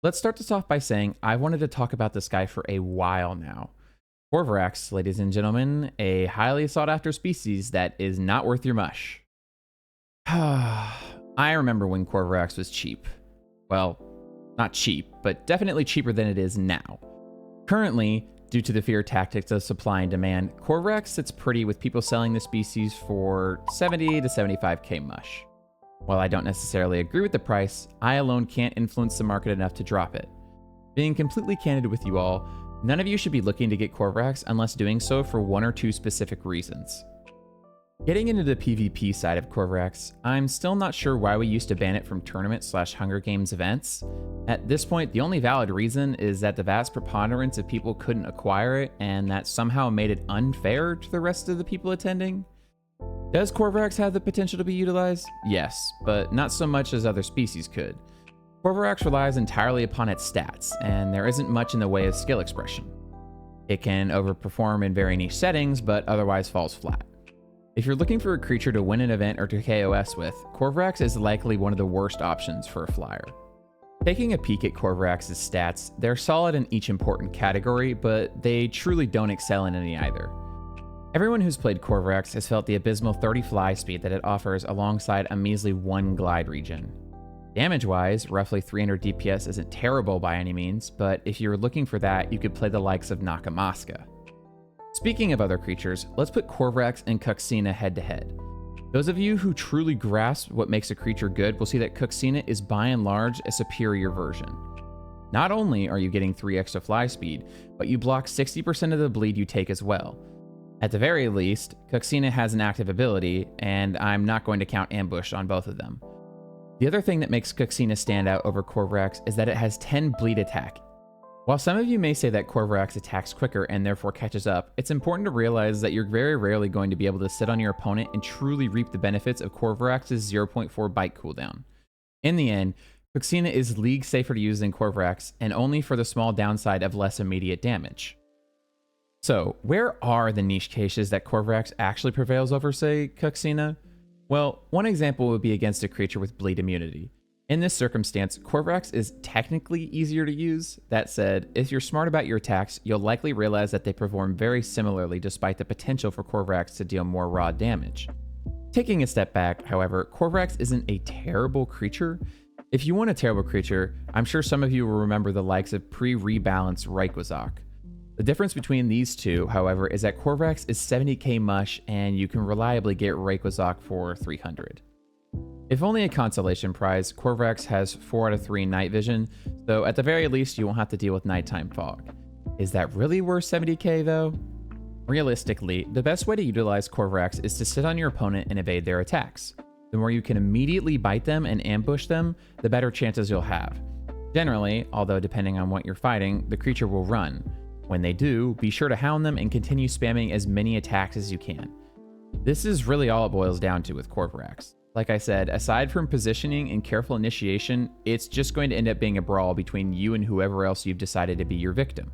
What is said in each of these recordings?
Let's start this off by saying I've wanted to talk about this guy for a while now. Corvurax, ladies and gentlemen, a highly sought after species that is not worth your mush. I remember when Corvurax was cheap. Well, not cheap, but definitely cheaper than it is now. Currently, due to the fear tactics of supply and demand, Corvurax sits pretty with people selling the species for 70 to 75k mush. While I don't necessarily agree with the price, I alone can't influence the market enough to drop it. Being completely candid with you all, none of you should be looking to get Corvurax unless doing so for one or two specific reasons. Getting into the PvP side of Corvurax, I'm still not sure why we used to ban it from tournament/Hunger Games events. At this point, the only valid reason is that the vast preponderance of people couldn't acquire it, and that somehow made it unfair to the rest of the people attending. Does Corvurax have the potential to be utilized? Yes, but not so much as other species could. Corvurax relies entirely upon its stats, and there isn't much in the way of skill expression. It can overperform in very niche settings, but otherwise falls flat. If you're looking for a creature to win an event or to KOS with, Corvurax is likely one of the worst options for a flyer. Taking a peek at Corvurax's stats, they're solid in each important category, but they truly don't excel in any either. Everyone who's played Corvurax has felt the abysmal 30 fly speed that it offers alongside a measly 1 glide regen. Damage-wise, roughly 300 DPS isn't terrible by any means, but if you're looking for that, you could play the likes of Nakamaska. Speaking of other creatures, let's put Corvurax and Cinaa head to head. Those of you who truly grasp what makes a creature good will see that Cinaa is by and large a superior version. Not only are you getting 3 extra fly speed, but you block 60% of the bleed you take as well. At the very least, Cinaa has an active ability, and I'm not going to count ambush on both of them. The other thing that makes Cinaa stand out over Corvurax is that it has 10 bleed attack. While some of you may say that Corvurax attacks quicker and therefore catches up, it's important to realize that you're very rarely going to be able to sit on your opponent and truly reap the benefits of Corvurax's 0.4 bite cooldown. In the end, Cinaa is league safer to use than Corvurax, and only for the small downside of less immediate damage. So, where are the niche cases that Corvurax actually prevails over, say, Cinaa? Well, one example would be against a creature with bleed immunity. In this circumstance, Corvurax is technically easier to use. That said, if you're smart about your attacks, you'll likely realize that they perform very similarly despite the potential for Corvurax to deal more raw damage. Taking a step back, however, Corvurax isn't a terrible creature. If you want a terrible creature, I'm sure some of you will remember the likes of pre-rebalanced Rayquaza. The difference between these two, however, is that Corvurax is 70k mush and you can reliably get Rayquaza for 300. If only a consolation prize, Corvurax has 4 out of 3 night vision, so at the very least you won't have to deal with nighttime fog. Is that really worth 70k though? Realistically, the best way to utilize Corvurax is to sit on your opponent and evade their attacks. The more you can immediately bite them and ambush them, the better chances you'll have. Generally, although depending on what you're fighting, the creature will run. When they do, be sure to hound them and continue spamming as many attacks as you can. This is really all it boils down to with Corvurax. Like I said, aside from positioning and careful initiation, it's just going to end up being a brawl between you and whoever else you've decided to be your victim.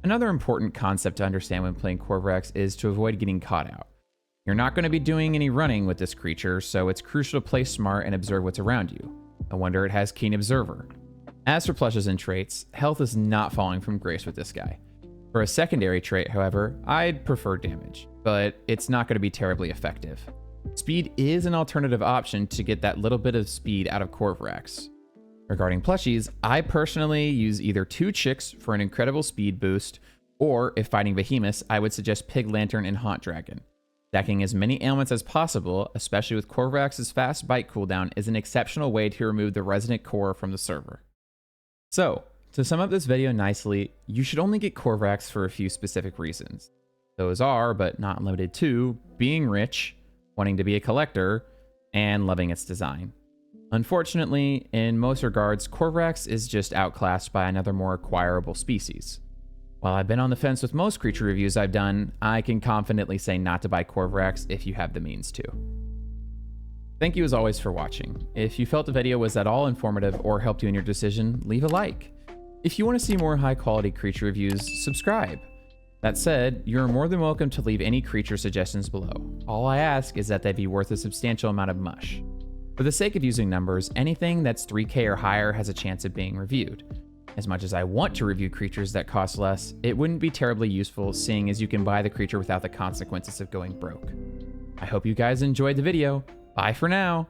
Another important concept to understand when playing Corvurax is to avoid getting caught out. You're not going to be doing any running with this creature, so it's crucial to play smart and observe what's around you. No wonder it has Keen Observer. As for plushes and traits, health is not falling from grace with this guy. For a secondary trait, however, I'd prefer damage, but it's not going to be terribly effective. Speed is an alternative option to get that little bit of speed out of Corvurax. Regarding plushies, I personally use either 2 chicks for an incredible speed boost, or if fighting behemoths, I would suggest Pig Lantern and Haunt Dragon. Stacking as many ailments as possible, especially with Corvurax's fast bite cooldown, is an exceptional way to remove the resident core from the server. So, to sum up this video nicely, you should only get Corvurax for a few specific reasons. Those are, but not limited to, being rich, wanting to be a collector, and loving its design. Unfortunately, in most regards, Corvurax is just outclassed by another more acquirable species. While I've been on the fence with most creature reviews I've done, I can confidently say not to buy Corvurax if you have the means to. Thank you as always for watching. If you felt the video was at all informative or helped you in your decision, leave a like. If you want to see more high quality creature reviews, subscribe. That said, you're more than welcome to leave any creature suggestions below. All I ask is that they be worth a substantial amount of mush. For the sake of using numbers, anything that's 3k or higher has a chance of being reviewed. As much as I want to review creatures that cost less, it wouldn't be terribly useful seeing as you can buy the creature without the consequences of going broke. I hope you guys enjoyed the video. Bye for now.